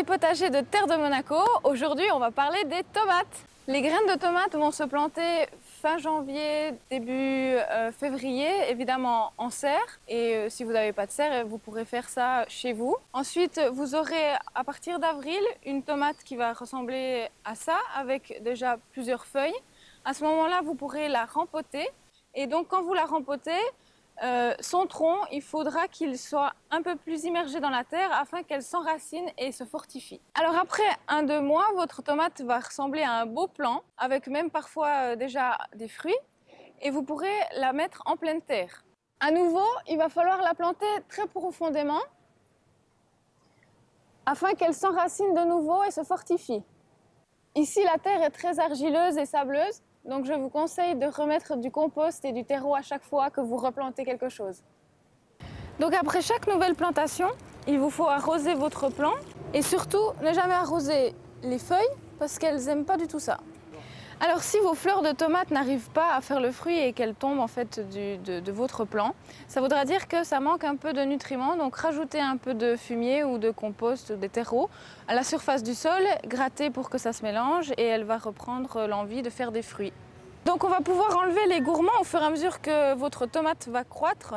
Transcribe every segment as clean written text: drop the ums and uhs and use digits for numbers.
les potagers de Terre de Monaco. Aujourd'hui, on va parler des tomates. Les graines de tomates vont se planter fin janvier, début février, évidemment en serre. Et si vous n'avez pas de serre, vous pourrez faire ça chez vous. Ensuite, vous aurez à partir d'avril une tomate qui va ressembler à ça, avec déjà plusieurs feuilles. À ce moment-là, vous pourrez la rempoter. Et donc, quand vous la rempotez, son tronc, il faudra qu'il soit un peu plus immergé dans la terre afin qu'elle s'enracine et se fortifie. Alors après 1-2 mois, votre tomate va ressembler à un beau plant avec même parfois déjà des fruits et vous pourrez la mettre en pleine terre. À nouveau, il va falloir la planter très profondément afin qu'elle s'enracine de nouveau et se fortifie. Ici, la terre est très argileuse et sableuse. Donc je vous conseille de remettre du compost et du terreau à chaque fois que vous replantez quelque chose. Donc après chaque nouvelle plantation, il vous faut arroser votre plant et surtout ne jamais arroser les feuilles parce qu'elles n'aiment pas du tout ça. Alors si vos fleurs de tomates n'arrivent pas à faire le fruit et qu'elles tombent en fait de votre plant, ça voudra dire que ça manque un peu de nutriments, donc rajoutez un peu de fumier ou de compost ou des terreaux à la surface du sol, grattez pour que ça se mélange et elle va reprendre l'envie de faire des fruits. Donc on va pouvoir enlever les gourmands au fur et à mesure que votre tomate va croître.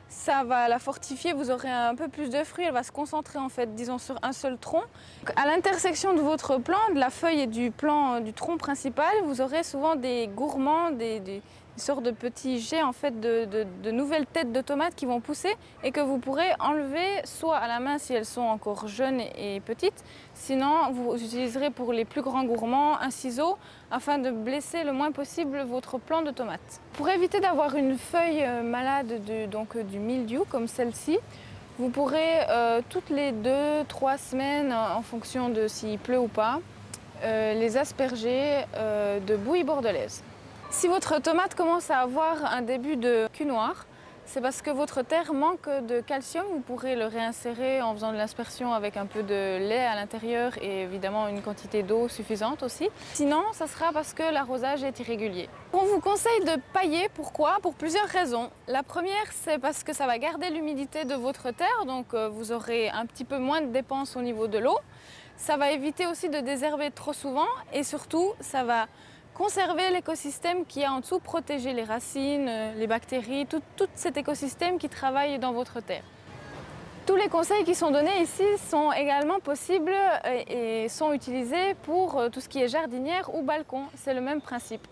Ça va la fortifier, vous aurez un peu plus de fruits, elle va se concentrer en fait, disons, sur un seul tronc. À l'intersection de votre plant, de la feuille et du plant du tronc principal, vous aurez souvent des gourmands, des sortes de petits jets en fait de nouvelles têtes de tomates qui vont pousser et que vous pourrez enlever soit à la main si elles sont encore jeunes et petites, sinon vous utiliserez pour les plus grands gourmands un ciseau afin de blesser le moins possible votre plant de tomates. Pour éviter d'avoir une feuille malade du mildiou comme celle-ci, vous pourrez toutes les 2-3 semaines, en fonction de s'il pleut ou pas, les asperger de bouillie bordelaise. Si votre tomate commence à avoir un début de cul noir, c'est parce que votre terre manque de calcium. Vous pourrez le réinsérer en faisant de l'aspersion avec un peu de lait à l'intérieur et évidemment une quantité d'eau suffisante aussi. Sinon, ça sera parce que l'arrosage est irrégulier. On vous conseille de pailler. Pourquoi? Pour plusieurs raisons. La première, c'est parce que ça va garder l'humidité de votre terre, donc vous aurez un petit peu moins de dépenses au niveau de l'eau. Ça va éviter aussi de désherber trop souvent et surtout, ça va conserver l'écosystème qui est en dessous, protéger les racines, les bactéries, tout cet écosystème qui travaille dans votre terre. Tous les conseils qui sont donnés ici sont également possibles et sont utilisés pour tout ce qui est jardinière ou balcon. C'est le même principe.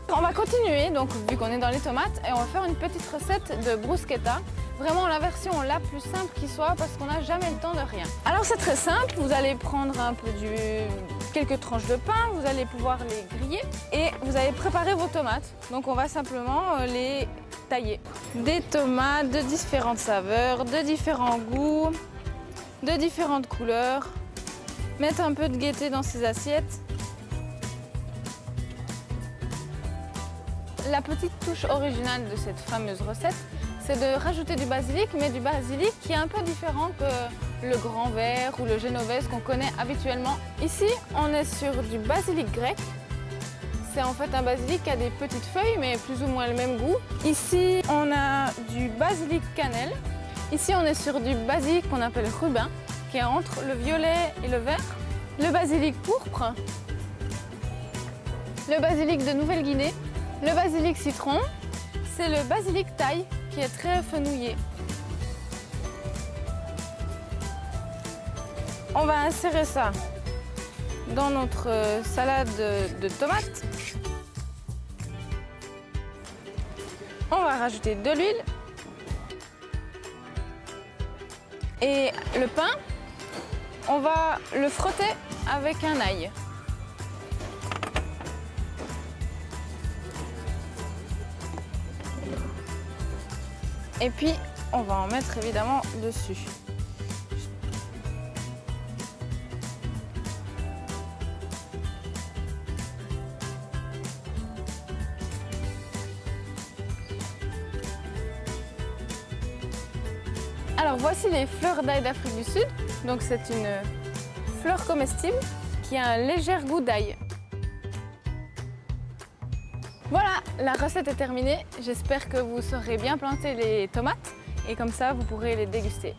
On va continuer, donc vu qu'on est dans les tomates, et on va faire une petite recette de bruschetta. Vraiment la version la plus simple qui soit parce qu'on n'a jamais le temps de rien. Alors c'est très simple, vous allez prendre un peu quelques tranches de pain, vous allez pouvoir les griller et vous allez préparer vos tomates. Donc on va simplement les tailler. Des tomates de différentes saveurs, de différents goûts, de différentes couleurs. Mettre un peu de gaieté dans ces assiettes. La petite touche originale de cette fameuse recette, c'est de rajouter du basilic, mais du basilic qui est un peu différent que le grand vert ou le génovese qu'on connaît habituellement. Ici, on est sur du basilic grec. C'est en fait un basilic qui a des petites feuilles, mais plus ou moins le même goût. Ici, on a du basilic cannelle. Ici, on est sur du basilic qu'on appelle rubin, qui est entre le violet et le vert. Le basilic pourpre, le basilic de Nouvelle-Guinée, le basilic citron, c'est le basilic thaï qui est très fenouillé. On va insérer ça dans notre salade de tomates. On va rajouter de l'huile. Et le pain, on va le frotter avec un ail. Et puis, on va en mettre évidemment dessus. Alors voici les fleurs d'ail d'Afrique du Sud. Donc c'est une fleur comestible qui a un léger goût d'ail. Voilà, la recette est terminée. J'espère que vous saurez bien planter les tomates et comme ça vous pourrez les déguster.